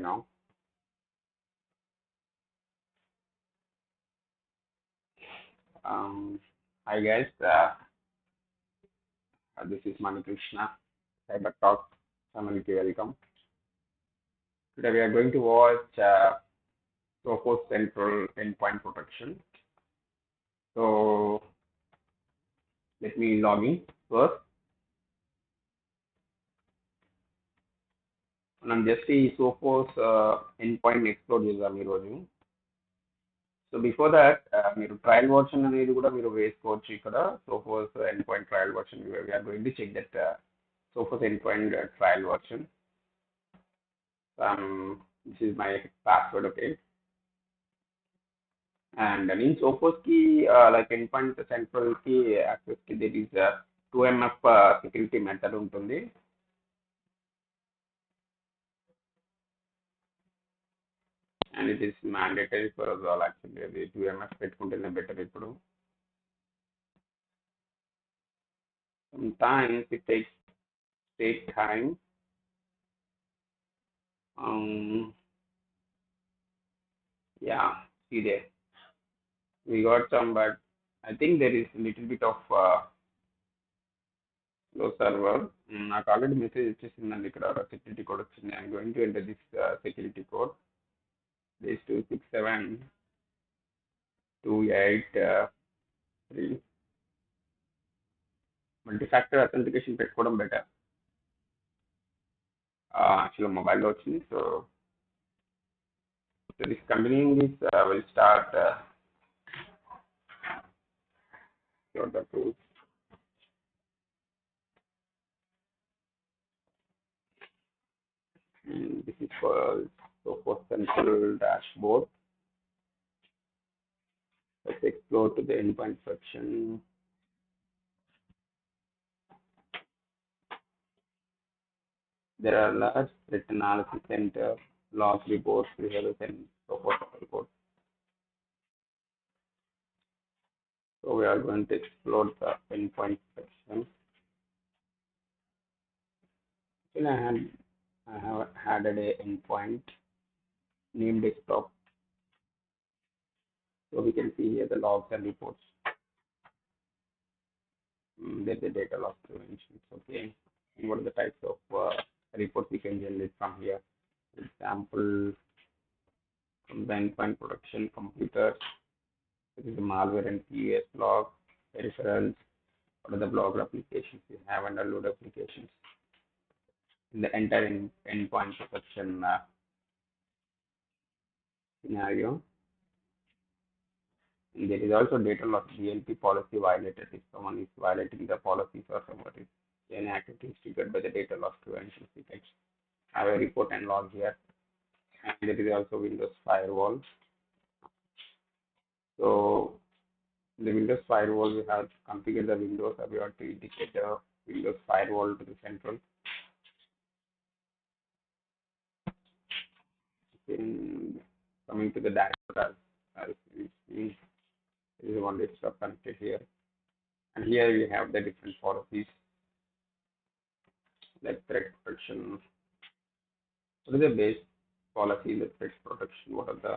now. Hi guys, this is Mani Krishna, TechLifeTalks community. Welcome. Today we are going to watch Sophos EndPoint Protection. So let me log in first. మనం just ఈ Sophos end explore చేద్దాం ఈరోజు. So before that మీరు trial version అనేది కూడా మీరు వేసుకోవచ్చు ఇక్కడ. Sophos end trial version we're going to check that Sophos end trial version. This is my password, okay. And in Sophos ki like endpoint central ki access ki there is a 2MF security method ఉంటుంది. And it is mandatory for us all actually. అది 2MF పెట్టుకుంటేనే better ఇప్పుడు. Sometimes it takes time. Yeah, see there. We got some, but I think there is a little bit of slow server. నాకు already message వచ్చేసిందండి ఇక్కడ security code వచ్చింది. I'm going to enter this security code. This 26728 multi-factor authentication పెట్టుకోవడం better. యాక్చువల్గా మొబైల్లో వచ్చింది. So this continuing this will start the tools. This is called Sophos Central Dashboard. Let's explore to the endpoint section. There are large threat analysis center, log reports, behavioral and Sophos report. So we are going to explore the endpoint section. I have added a endpoint name desktop. So we can see here the logs and reports. There's the data loss prevention. Okay. And what are the types of reports we can generate from here? For example, from the endpoint protection computer, this is the malware and POS log, peripherals, what are the blogger applications we have and load applications. In the entire endpoint protection scenario. And there is also data loss DLP policy violated. If someone is violating the policies or somebody is any activities triggered by the data loss prevention, we can have a report and log here. And there is also Windows firewall. So the Windows firewall, we have to configure the Windows. We have to indicate the Windows firewall to the central. Coming to the dashboard, this is one desktop connected here, and here we have the different policies like threat protection. What is the base policy in the threat protection? What are the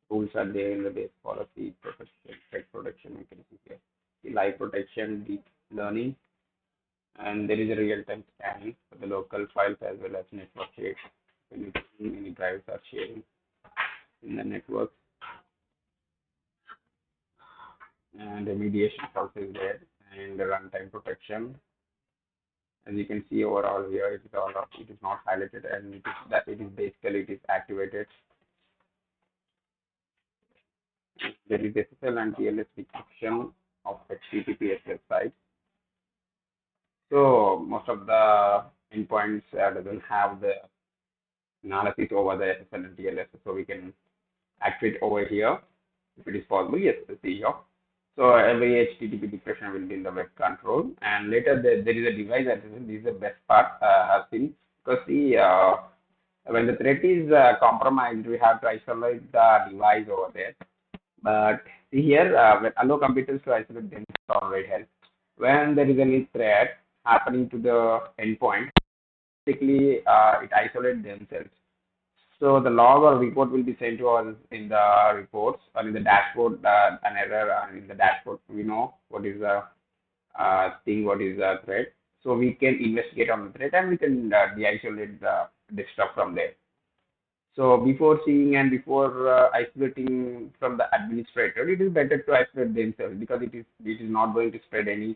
rules are there in the base policy protection, threat protection? We can see here the live protection, deep learning, and there is a real-time scanning for the local files as well as network shares. Many drives are sharing in the network, and remediation also is there, and the runtime protection. As you can see overall here, it is not highlighted, and it is basically activated. There is SSL and TLS decryption of HTTPS websites. So most of the endpoints doesn't have the analysis over the SSL and TLS, so we can activate over here if it is possible. Yes, see here. So every HTTP decryption will be in the web control, and later there is a device access. This is the best part I've seen, because when the threat is compromised, we have to isolate the device over there. But see here, when allow computers to isolate themselves already helps. When there is any threat happening to the endpoint, basically it isolates themselves. So the log or report will be sent to us in the reports or in the dashboard, an error in the dashboard. We know what is the thing, what is the threat. So we can investigate on the threat and we can de-isolate the desktop from there. So before seeing and before isolating from the administrator, it is better to isolate themselves because it is not going to spread any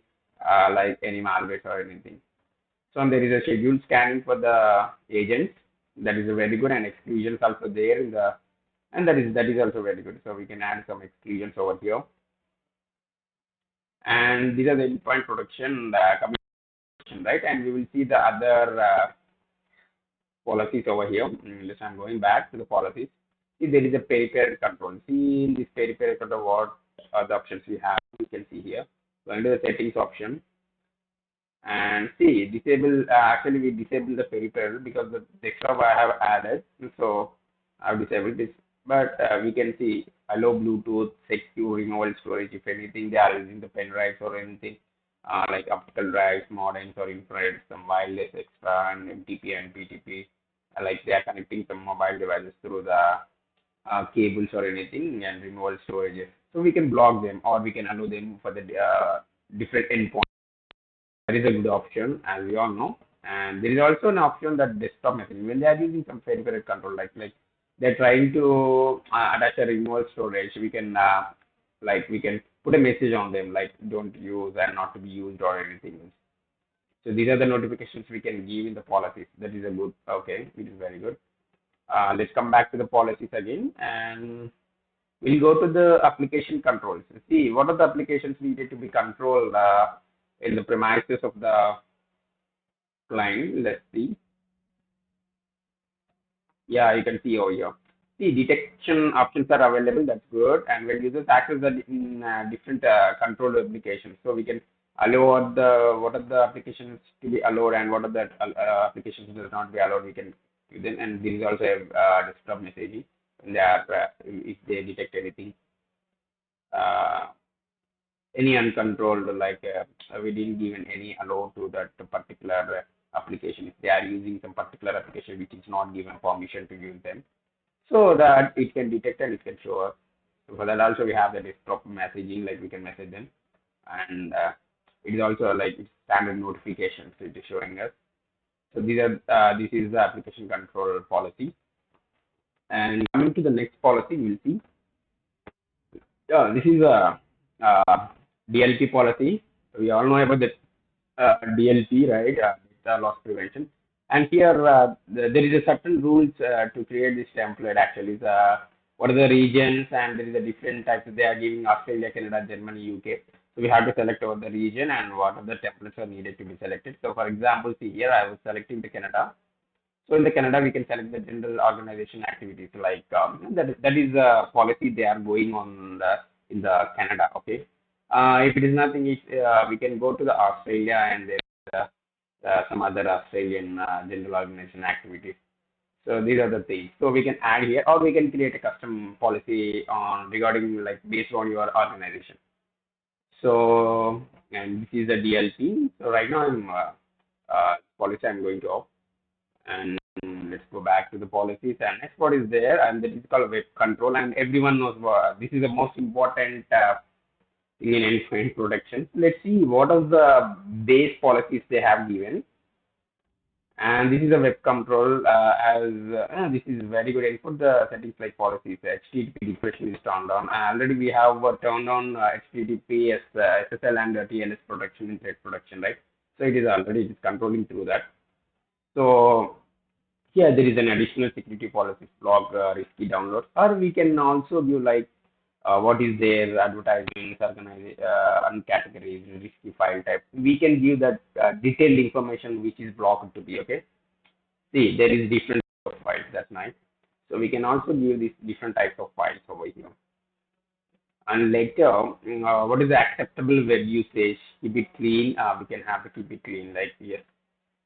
like any malware or anything. So there is a scheduled scanning for the agents. That is a very good, and exclusions also there in the, and that is also very good. So we can add some exclusions over here. And these are the endpoint protection, communication, right? And we will see the other policies over here. Let's I'm going back to the policies. See, there is a peripheral control. See in this peripheral control, what are the options we have? We can see here. So under the settings option, and see disable. Actually, we disable the peripheral because the desktop I have added. So I've disabled this. But we can see allow Bluetooth, secure, removal storage. If anything, they are using the pen drives or anything like optical drives, modems or infrared, some wireless extra and MTP and PTP. Like they are connecting some mobile devices through the cables or anything and removal storages. So we can block them or we can allow them for the different endpoints. That is a good option, as we all know. And there is also an option that desktop messaging when they are using some peripheral control, like they're trying to attach a removal storage. We can we can put a message on them like don't use and not to be used or anything. So these are the notifications we can give in the policies. That is a good, okay, it is very good. Let's come back to the policies again and we'll go to the application controls. See, what are the applications needed to be controlled in the premises of the client? Let's see. Yeah, you can see over here. See, detection options are available. That's good. And when users access the different control applications, so we can allow what are the applications to be allowed and what are the applications does not be allowed. We can give them, and there is also a desktop messaging when they are if they detect anything. Any uncontrolled we didn't give any allow to that particular application if they are using some particular application which is not given permission to use them, so that it can detect and it can show us. So for that also we have the desktop messaging, like we can message them, and it is also like standard notifications it is showing us. So these are this is the application control policy. And coming to the next policy, we'll see. This is a DLP policy. We all know about the DLP, right? Data loss prevention. And here there is a certain rules to create this template. Actually, what are the regions, and there is a different types. They are giving Australia, Canada, Germany, UK. So we have to select over the region and what are the templates are needed to be selected. So for example, see here I was selecting the Canada. So in the Canada, we can select the general organization activities like that is a policy they are going on in the Canada. Okay. If it is nothing, we can go to the Australia and there some other Australian general organization activities. So these are the things. So we can add here, or we can create a custom policy on regarding like based on your organization. So and this is the DLP. So right now I'm policy I'm going to off. And let's go back to the policies, and next what is there, and that is called web control, and everyone knows this is the most important thing in endpoint protection. Let's see what are the base policies they have given, and this is a web control this is very good input the settings like policies. HTTP depression is turned on, and already we have turned on HTTP SSL and TLS protection in threat protection, right? So it is controlling through that. So here there is an additional security policy block risky downloads, or we can also view like what is their advertisements, categories, risky file type. We can give that detailed information which is blocked to be okay. See, there is different types of files. That's nice. So we can also give these different types of files over here. And later, what is the acceptable web usage? Keep it clean. We can have to keep it clean. Like yes.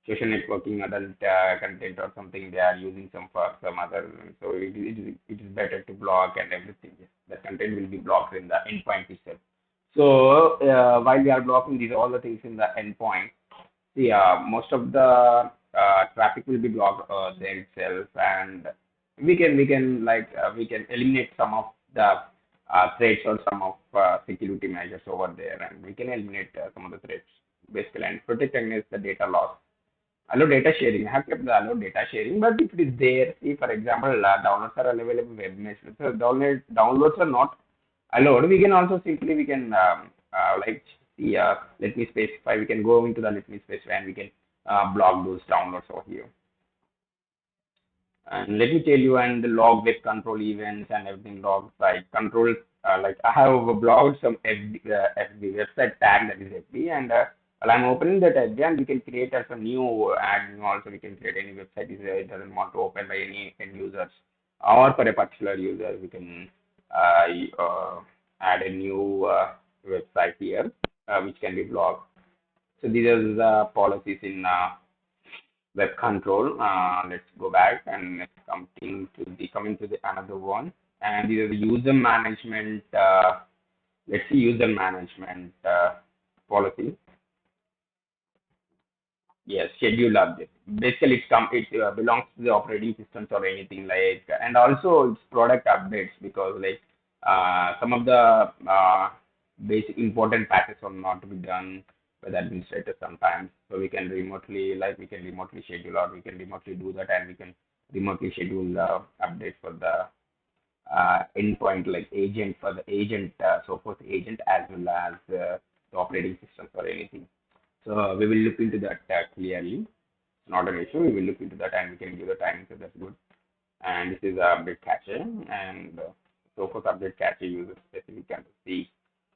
Social networking, adult content or something they are using some for some other, so it is better to block and everything. Yes, the content will be blocked in the endpoint itself. So while we are blocking these all the things in the endpoint, see most of the traffic will be blocked there itself, and we can like we can eliminate some of the threats or some of security measures over there, and we can eliminate some of the threats basically and protect against the data loss. Allow data sharing. I have kept the allow data sharing, but if it is there, see for example, downloads are available web messages. So downloads are not allowed. We can also simply we can like see let me specify. We can go into the let me specify and we can block those downloads over here. And let me tell you, and the log web control events and everything log site control. Like I have blocked some FB website tag that is FB, and while I'm opening that FB, and we can create as a new ad. Also, we can create any website is it doesn't want to open by any end users or for a particular user. We can add a new website here, which can be blocked. So these are the policies in web control. Let's go back and let's coming to the another one. And these are the user management. Let's see user management policy. Yes, schedule update. Basically, it belongs to the operating systems or anything like, and also it's product updates because like some of the basic important patches are not to be done by the administrator sometimes. So we can remotely schedule or we can remotely do that and we can remotely schedule updates for the endpoint like agent for the agent, Sophos agent as well as the operating systems or anything. So we will look into that clearly. It's not an issue. We will look into that and we can give the timing. So that's good. And this is update cache and Sophos update cache user specific and see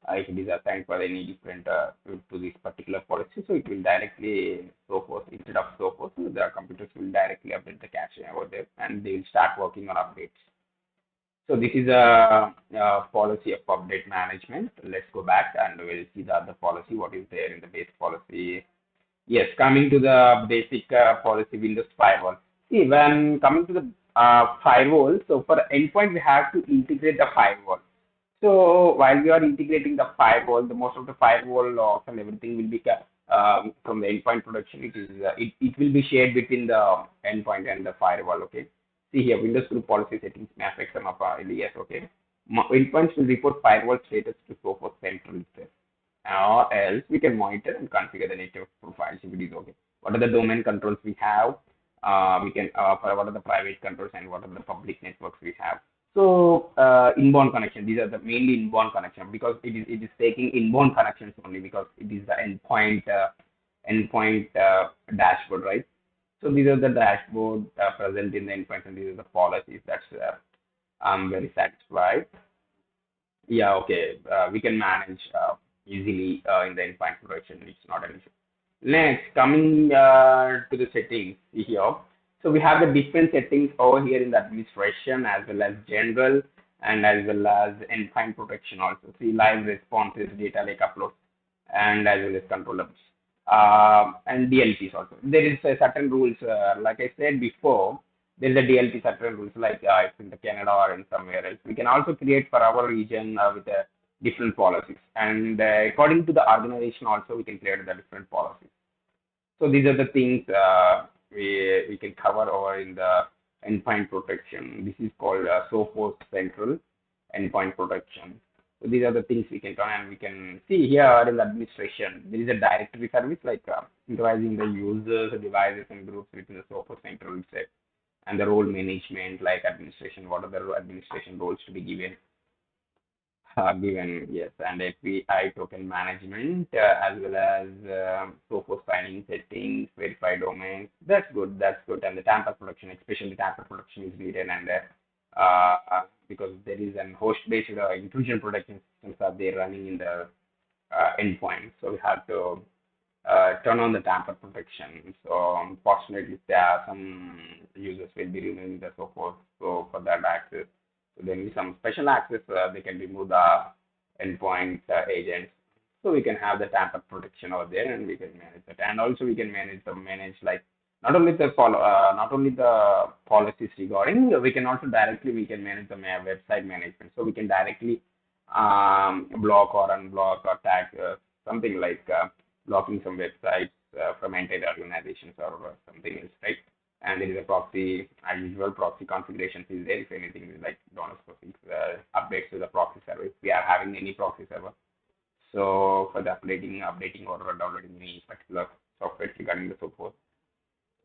if it is assigned for any different to this particular policy. So it will directly Sophos instead of Sophos, the computers will directly update the cache over there and they will start working on updates. So this is a policy of update management. Let's go back and we'll see the other policy, what is there in the base policy. Yes, coming to the basic policy Windows firewall. See, when coming to the firewall, so for endpoint, we have to integrate the firewall. So while we are integrating the firewall, the most of the firewall logs and everything will be from the endpoint protection. It will be shared between the endpoint and the firewall. Okay. See here, Windows group policy settings may affect some of our yes, okay. Endpoints will report firewall status to Sophos Central itself. Or else we can monitor and configure the native profiles if it is okay. What are the domain controls we have? We can for what are the private controls and what are the public networks we have. So inbound connection, these are the mainly inbound connection because it is taking inbound connections only because it is the endpoint dashboard, right? So these are the dashboard present in the endpoints and these are the policies. That's I'm very satisfied. Yeah, okay. We can manage easily in the endpoint protection. It's not an issue. Next, coming to the settings here. So we have the different settings over here in the administration as well as general and as well as endpoint protection also. See live responses, data lake uploads, and as well as controllers. And DLTs also. There is certain rules, like I said before, there is a DLT certain rules like it's in the Canada or in somewhere else. We can also create for our region with different policies. And according to the organization also, we can create the different policies. So these are the things we can cover over in the endpoint protection. This is called Sophos Central Endpoint Protection. So these are the things we can turn and we can see here in the administration. There is a directory service like supervising the users, devices, and groups within the Sophos Central itself. And the role management like administration, what are the administration roles to be given? Given, yes, and API token management as well as Sophos signing settings, verify domains. That's good, that's good. And the tamper protection, especially tamper protection is needed and because there is an host-based intrusion protection systems are there running in the endpoint. So we have to turn on the tamper protection. So unfortunately, there are some users will be removing the Sophos. So for that access, so there will be some special access. They can remove the endpoint agents. So we can have the tamper protection over there, and we can manage that. And also we can manage like not only the policies regarding, we can also directly manage the website management. So we can directly block or unblock or tag something like blocking some websites from entire organizations or something else, right? And there is a proxy, as usual, proxy configurations is there if anything is like specific updates to the proxy server. If we are having any proxy server, so for the updating or downloading any particular software regarding the Sophos.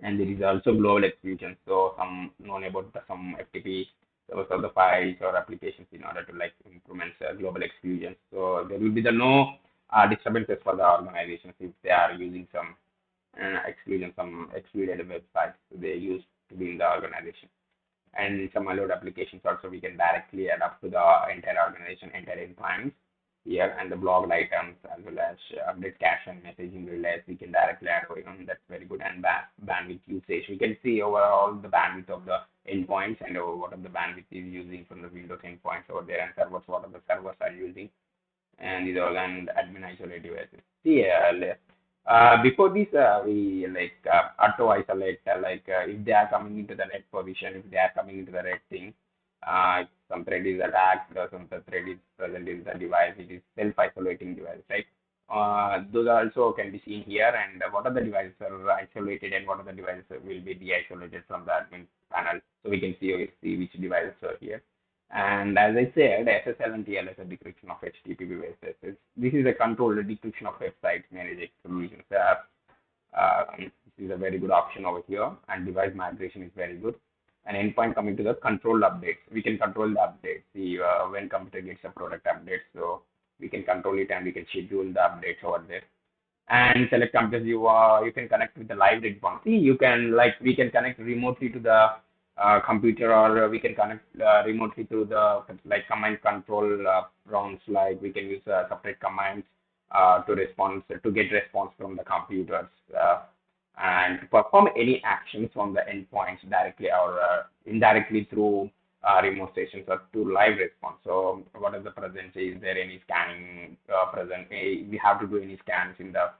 And there is also global execution, so some known about some FTP servers of the files or applications in order to like implement global execution. So there will be the no disturbances for the organizations if they are using some exclusion, some excluded websites they used to be in the organization. And some allowed applications also we can directly adapt to the entire organization, entire endpoints here, and the blocked items as well as update cache and messaging relays we can directly add on. That's very good. And bandwidth usage, we can see overall the bandwidth of the endpoints and what are the bandwidth is using from the Windows endpoints over there, and servers, what are the servers are using, and these all, and admin isolate devices. See, before this, we like auto isolate, if they are coming into the red position, if they are coming into the red thing, if some thread is attacked or some thread is present in the device, it is self-isolating device, right? Those also can be seen here, and what are the devices are isolated and what are the devices will be de-isolated from the admin panel. So we can see which devices are here. And as I said, SSL and TLS are decryption of HTTP websites. This is a controlled decryption of websites managed solutions. This is a very good option over here, and device migration is very good. And endpoint coming to the control updates. We can control the updates. See, when computer gets a product update, so we can control it and we can schedule the updates over there. And select computers, you can connect with the live response. See, you can we can connect remotely to the computer, or we can connect remotely to the command control rounds. Like we can use separate commands to get response from the computers and to perform any actions on the endpoints directly or indirectly through remote stations or to live response. So what is the present? Is there any scanning present? We have to do any scans in the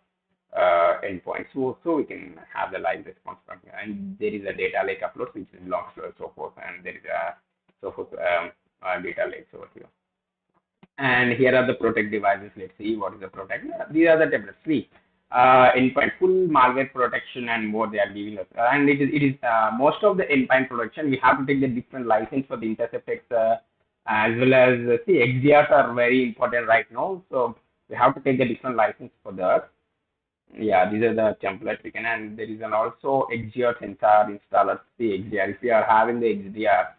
endpoint, so we can have the live response from here. And there is a data lake upload which belongs to Sophos, and there is a Sophos data lakes over here. And here are the protect devices. Let's see what is the protect. These are the tablets. See, endpoint full malware protection and more they are giving us. And it is most of the endpoint protection we have to take the different license for the intercept as well as see XDRs are very important right now. So we have to take the different license for that. Yeah, these are the templates we can, and there is an also XDR sensor installer. See XDR, if we are having the XDR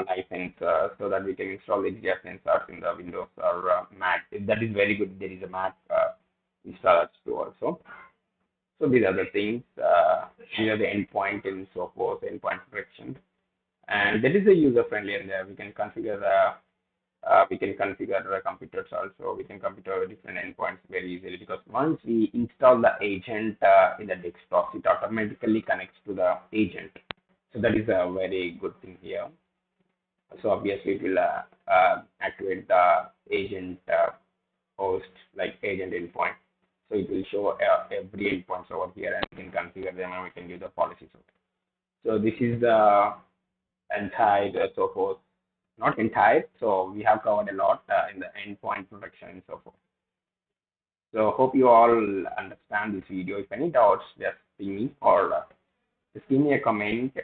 license, so that we can install XDR sensors in the Windows or Mac. That is very good. There is a Mac installers too also. So these are the things. These are the endpoint in Sophos endpoint protection, and that is a user friendly, and we can configure computers also. We can configure different endpoints very easily, because once we install the agent in the desktop, it automatically connects to the agent. So that is a very good thing here. So obviously it will activate the agent host, like agent endpoint. So it will show every endpoints over here, and we can configure them and we can give the policies. So this is the entire Sophos. Not entire, so we have covered a lot in the endpoint protection and so forth. So hope you all understand this video. If any doubts, just ping me or just give me a comment.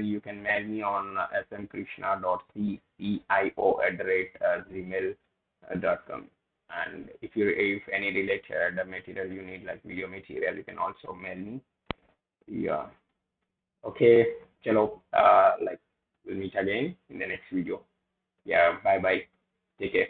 You can mail me on smkrishna.ccio@gmail.com. And if any related material you need, like video material, you can also mail me. Yeah. Okay. Chalo. We'll meet again in the next video. Yeah, bye bye. Take care.